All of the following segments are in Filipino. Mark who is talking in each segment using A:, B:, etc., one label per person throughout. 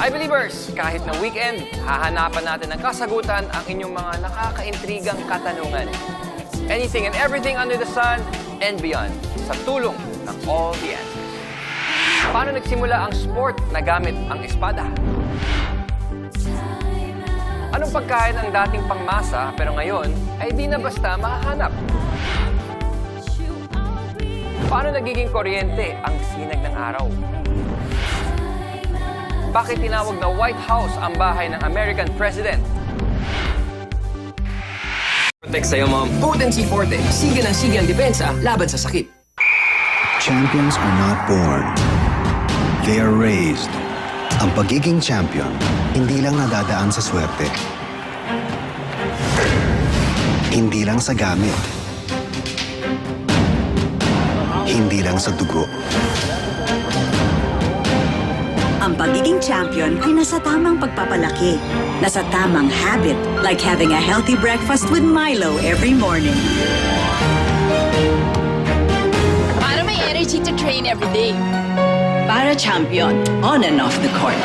A: Hi Believers! Kahit na weekend, hahanapan natin ng kasagutan ang inyong mga nakakaintrigang katanungan. Anything and everything under the sun and beyond sa tulong ng All the Answers. Paano nagsimula ang sport na gamit ang espada? Anong pagkain ang dating pangmasa pero ngayon ay di na basta mahahanap? Paano nagiging kuryente ang sinag ng araw? Bakit tinawag na White House ang bahay ng American President? Protect sa'yo, Mom.
B: Potency Forte. Sige ng sige ang depensa laban sa sakit.
C: Champions are not born. They are raised. Ang pagiging champion, hindi lang nadadaan sa swerte. Hindi lang sa gamit. Hindi lang sa dugo.
D: Ang pagiging champion ay nasa tamang pagpapalaki. Nasa tamang habit, like having a healthy breakfast with Milo every morning.
E: Para may energy to train every day.
D: Para champion, on and off the court.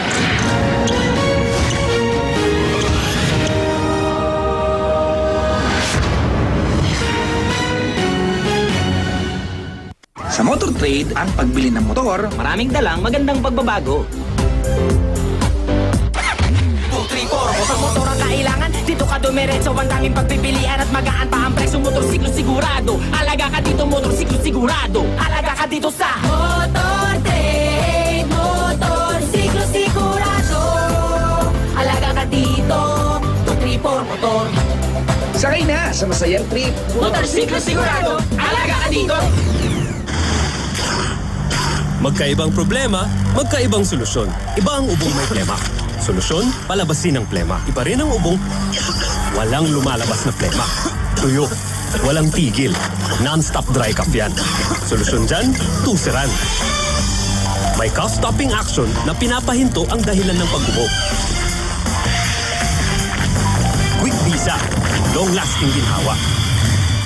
F: Sa Motor Trade, ang pagbili ng motor, maraming dalang magandang pagbabago.
G: Motor ang kailangan, dito ka dumiretso. Ang daming pagpipilian at magaan pa ang presyo. Motorsiklo sigurado, alaga ka dito. Motorsiklo sigurado, alaga ka dito sa Motor Trade. Motorsiklo sigurado, alaga ka dito. 234 motor.
F: Sakay na sa masayang trip.
G: Motorsiklo sigurado, alaga ka dito.
H: Magkaibang problema, magkaibang solusyon. Iba ang ubong may plema. Solusyon, palabasin ang plema. Iba rin ang ubong, walang lumalabas na plema. Tuyo, walang tigil. Non-stop dry cough yan. Solusyon dyan, tusiran. May cough-stopping action na pinapahinto ang dahilan ng pag-ubo. Quick visa, long-lasting ginhawa.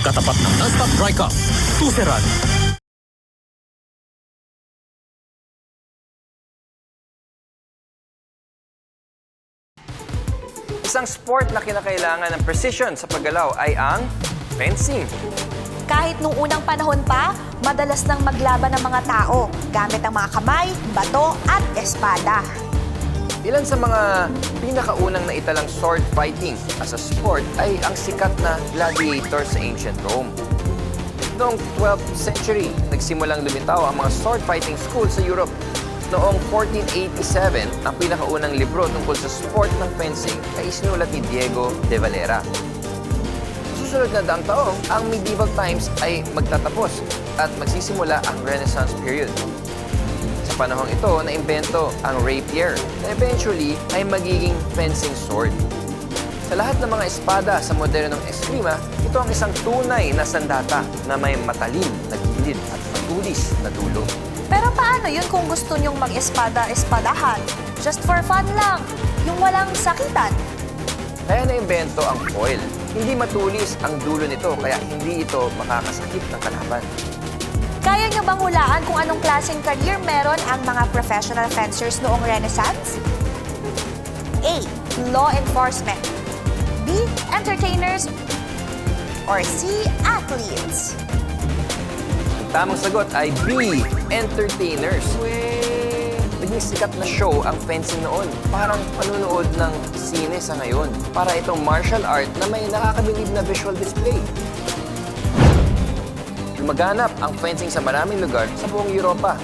H: Katapat ng non-stop dry cough, tusiran.
A: Isang sport na kinakailangan ng precision sa paggalaw ay ang fencing.
I: Kahit nung unang panahon pa, madalas nang maglaban ng mga tao gamit ang mga kamay, bato at espada.
A: Ilan sa mga pinakaunang naitalang sword fighting as a sport ay ang sikat na gladiator sa ancient Rome. Noong 12th century, nagsimulang lumitaw ang mga sword fighting school sa Europe. Noong 1487, ang pinakaunang libro tungkol sa sport ng fencing ay isinulat ni Diego de Valera. Susunod na daang taong, ang medieval times ay magtatapos at magsisimula ang Renaissance period. Sa panahong ito, naimbento ang rapier na eventually ay magiging fencing sword. Sa lahat ng mga espada sa modernong eskrima, ito ang isang tunay na sandata na may matalim na gilid at matulis na dulo.
I: Pero paano yun kung gusto nyong mag-espada-espadahan? Just for fun lang, yung walang sakitan.
A: Kaya naimbento ang foil. Hindi matulis ang dulo nito kaya hindi ito makakasakit ng kalaban.
I: Kaya nyo bang hulaan kung anong klaseng career meron ang mga professional fencers noong Renaissance? A. Law enforcement. B. Entertainers. Or C. Athletes.
A: Tamang sagot ay B, entertainers. Naging sikat na show ang fencing noon. Parang panunood ng sine sa ngayon. Para itong martial art na may nakakabilib na visual display. Lumaganap ang fencing sa maraming lugar sa buong Europa.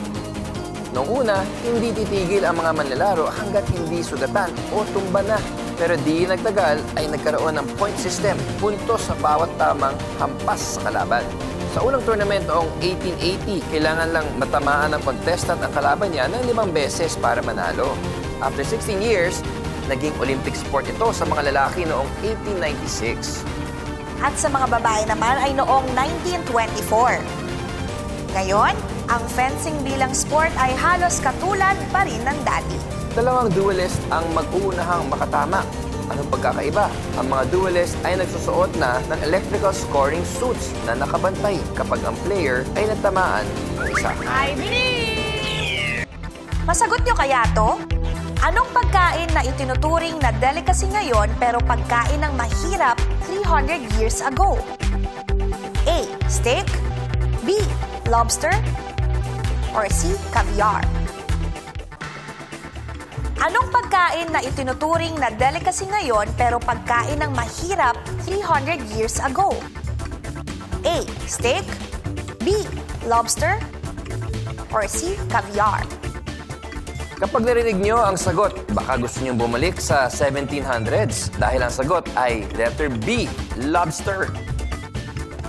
A: Noong una, hindi titigil ang mga manlalaro hanggat hindi sugatan o tumba na. Pero di nagtagal ay nagkaroon ng point system, puntos sa bawat tamang hampas sa kalaban. Sa unang tournament noong 1880, kailangan lang matamaan ng contestant ang kalaban niya ng 5 beses para manalo. After 16 years, naging Olympic sport ito sa mga lalaki noong 1896.
I: At sa mga babae naman ay noong 1924. Ngayon, ang fencing bilang sport ay halos katulad pa rin ng dati.
A: Dalawang duelist ang mag-uunahang makatama. Anong pagkakaiba? Ang mga duelist ay nagsusuot na ng electrical scoring suits na nakabantay kapag ang player ay natamaan ng isa.
I: Masagot nyo kaya to? Anong pagkain na itinuturing na delicacy ngayon pero pagkain ng mahirap 300 years ago? A. Steak, B. Lobster, or C. Caviar? Anong pagkain na itinuturing na delicacy ngayon pero pagkain ng mahirap 300 years ago? A. Steak, B. Lobster, or C. Caviar?
A: Kapag narinig nyo ang sagot, baka gusto nyo bumalik sa 1700s dahil ang sagot ay letter B, lobster.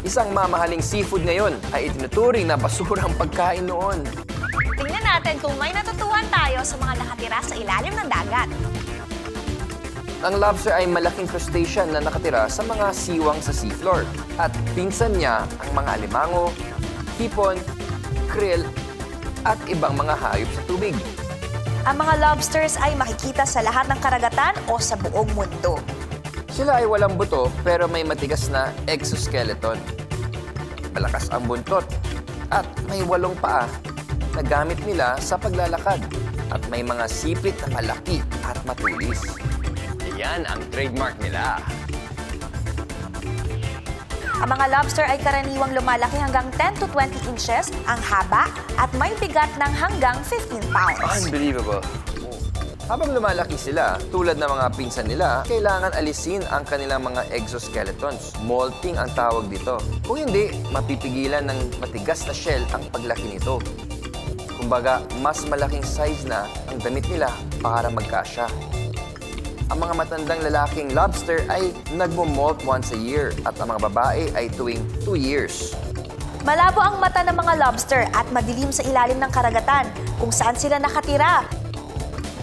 A: Isang mamahaling seafood ngayon ay itinuturing na basurang pagkain noon.
I: Tingnan natin kung may natutuhan tayo sa mga nakatira sa ilalim ng dagat.
A: Ang lobster ay malaking crustacean na nakatira sa mga siwang sa seafloor. At pinsan niya ang mga alimango, hipon, krill, at ibang mga hayop sa tubig.
I: Ang mga lobsters ay makikita sa lahat ng karagatan o sa buong mundo.
A: Sila ay walang buto pero may matigas na exoskeleton. Malakas ang buntot at may 8 paa na gamit nila sa paglalakad at may mga sipit na malaki at matulis. Yan ang trademark nila.
I: Ang mga lobster ay karaniwang lumalaki hanggang 10 to 20 inches ang haba at may bigat ng hanggang 15 pounds.
A: Unbelievable. Habang lumalaki sila, tulad ng mga pinsan nila, kailangan alisin ang kanilang mga exoskeletons. Molting ang tawag dito. Kung hindi, mapipigilan ng matigas na shell ang paglaki nito. Kumbaga, mas malaking size na ang damit nila para magkasya. Ang mga matandang lalaking lobster ay nagmo-molt once a year at ang mga babae ay tuwing 2 years.
I: Malabo ang mata ng mga lobster at madilim sa ilalim ng karagatan kung saan sila nakatira.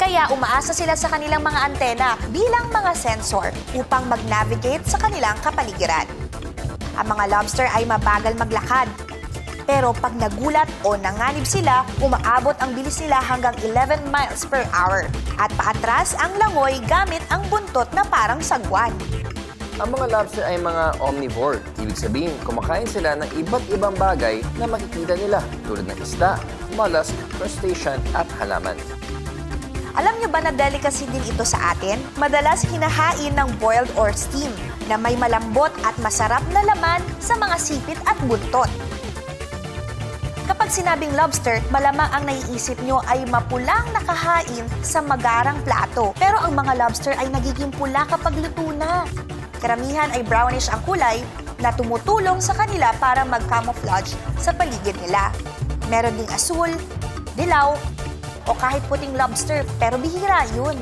I: Kaya umaasa sila sa kanilang mga antena bilang mga sensor upang mag-navigate sa kanilang kapaligiran. Ang mga lobster ay mabagal maglakad. Pero pag nagulat o nanganib sila, umaabot ang bilis nila hanggang 11 miles per hour. At paatras ang langoy gamit ang buntot na parang sagwan.
A: Ang mga lobster ay mga omnivore. Ibig sabihin, kumakain sila ng iba't ibang bagay na makikita nila tulad ng isda, mollusk, crustacean at halaman.
I: Alam niyo ba na delicacy din ito sa atin? Madalas hinahain ng boiled or steam na may malambot at masarap na laman sa mga sipit at buntot. Kapag sinabing lobster, malamang ang naiisip nyo ay mapulang nakahain sa magarang plato. Pero ang mga lobster ay nagiging pula kapag luto na. Karamihan ay brownish ang kulay na tumutulong sa kanila para mag-camouflage sa paligid nila. Meron ding asul, dilaw, o kahit puting lobster, pero bihira yun.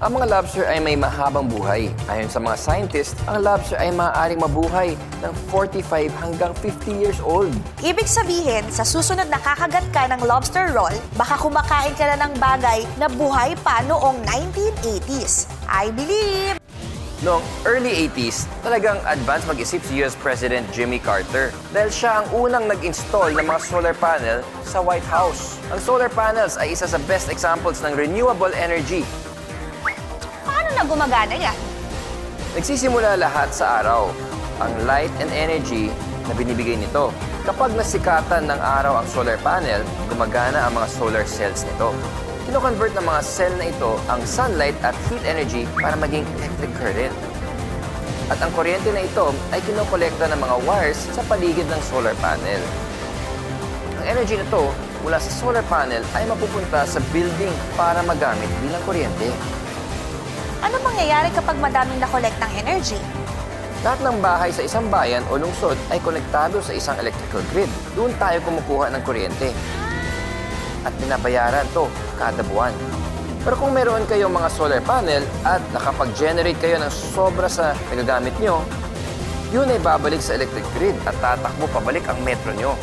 A: Ang mga lobster ay may mahabang buhay. Ayon sa mga scientists, ang lobster ay maaaring mabuhay ng 45 hanggang 50 years old.
I: Ibig sabihin, sa susunod na kakagat ka ng lobster roll, baka kumakain ka na ng bagay na buhay pa noong 1980s. I believe!
A: Noong early 80s, talagang advance mag-isip si US President Jimmy Carter dahil siya ang unang nag-install ng mga solar panel sa White House. Ang solar panels ay isa sa best examples ng renewable energy.
I: Paano na gumagana yan?
A: Nagsisimula lahat sa araw. Ang light and energy na binibigay nito. Kapag nasikatan ng araw ang solar panel, gumagana ang mga solar cells nito. Kino-convert ng mga cell na ito ang sunlight at heat energy para maging electric current. At ang kuryente na ito ay kinokolekta ng mga wires sa paligid ng solar panel. Ang energy na ito mula sa solar panel ay mapupunta sa building para magamit bilang kuryente.
I: Ano mangyayari kapag madaming nakolekt ng energy?
A: Lahat ng bahay sa isang bayan o lungsod ay konektado sa isang electrical grid. Doon tayo kumukuha ng kuryente. At binabayaran to kada buwan. Pero kung meron kayong mga solar panel at nakapag-generate kayo ng sobra sa nagagamit nyo, yun ay babalik sa electric grid at tatakbo pabalik ang metro nyo.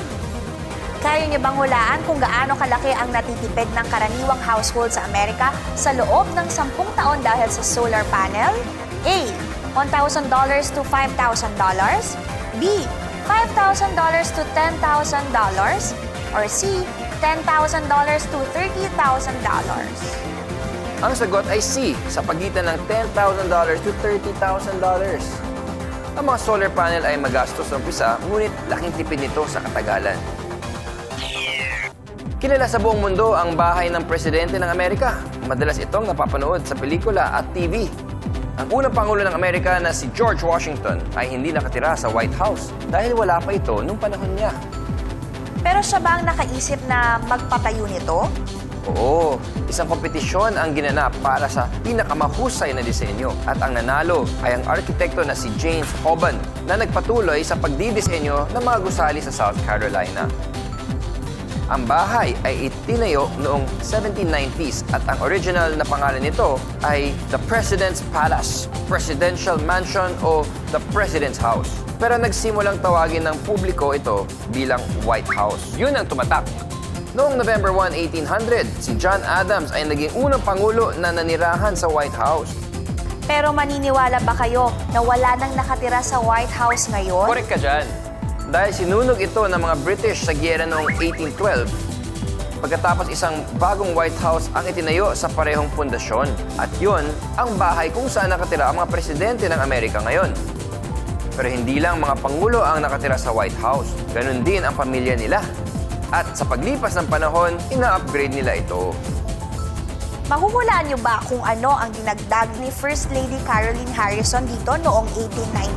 I: Kaya niyo bang hulaan kung gaano kalaki ang natitipid ng karaniwang household sa Amerika sa loob ng 10 taon dahil sa solar panel? A. $1,000 to $5,000. B. $5,000 to $10,000. Or C. $10,000 to $30,000.
A: Ang sagot ay C, sa pagitan ng $10,000 to $30,000. Ang mga solar panel ay magastos sa umpisa, ngunit laking tipid nito sa katagalan. Kilala sa buong mundo ang bahay ng presidente ng Amerika. Madalas itong napapanood sa pelikula at TV. Ang unang Pangulo ng Amerika na si George Washington ay hindi nakatira sa White House dahil wala pa ito nung panahon niya.
I: Pero siya ba ang nakaisip na magpatayo nito?
A: Oo, isang kompetisyon ang ginanap para sa pinakamahusay na disenyo at ang nanalo ay ang arkitekto na si James Hoban na nagpatuloy sa pagdidisenyo ng mga gusali sa South Carolina. Ang bahay ay itinayo noong 1790s at ang original na pangalan nito ay The President's Palace, Presidential Mansion o The President's House. Pero nagsimulang tawagin ng publiko ito bilang White House. Yun ang tumatak. Noong November 1, 1800, si John Adams ay naging unang pangulo na nanirahan sa White House.
I: Pero maniniwala ba kayo na wala nang nakatira sa White House ngayon?
A: Correct ka dyan. Dahil sinunog ito ng mga British sa giyera noong 1812. Pagkatapos isang bagong White House ang itinayo sa parehong pundasyon. At yun ang bahay kung saan nakatira ang mga presidente ng Amerika ngayon. Pero hindi lang mga pangulo ang nakatira sa White House. Ganun din ang pamilya nila. At sa paglipas ng panahon, ina-upgrade nila ito.
I: Mahuhulaan niyo ba kung ano ang dinagdag ni First Lady Caroline Harrison dito noong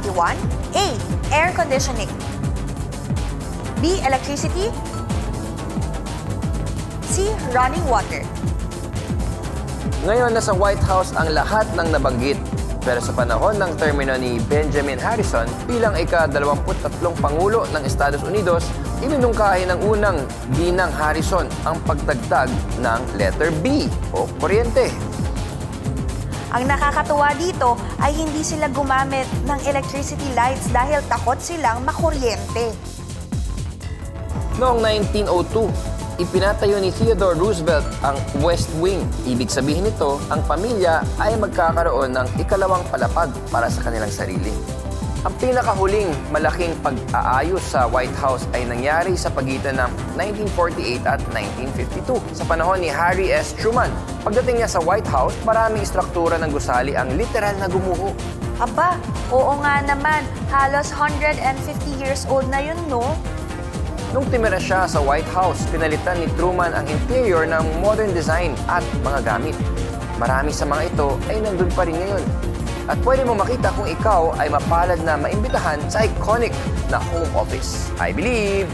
I: 1891? A. Air conditioning. B. Electricity. C. Running water.
A: Ngayon, nasa White House ang lahat ng nabanggit. Pero sa panahon ng termino ni Benjamin Harrison bilang ika-23 Pangulo ng Estados Unidos, iminungkahi ng unang ginang Harrison ang pagdagdag ng letter B o kuryente.
I: Ang nakakatuwa dito ay hindi sila gumamit ng electricity lights dahil takot silang makuryente.
A: Noong 1902, ipinatayo ni Theodore Roosevelt ang West Wing. Ibig sabihin nito, ang pamilya ay magkakaroon ng ikalawang palapag para sa kanilang sarili. Ang pinakahuling malaking pag-aayos sa White House ay nangyari sa pagitan ng 1948 at 1952 sa panahon ni Harry S. Truman. Pagdating niya sa White House, maraming istruktura ng gusali ang literal na gumuho.
I: Aba, oo nga naman. Halos 150 years old na yun, no?
A: Nung timira siya sa White House, pinalitan ni Truman ang interior ng modern design at mga gamit. Marami sa mga ito ay nandun pa rin ngayon. At pwede mo makita kung ikaw ay mapalad na maimbitahan sa iconic na home office. I believe!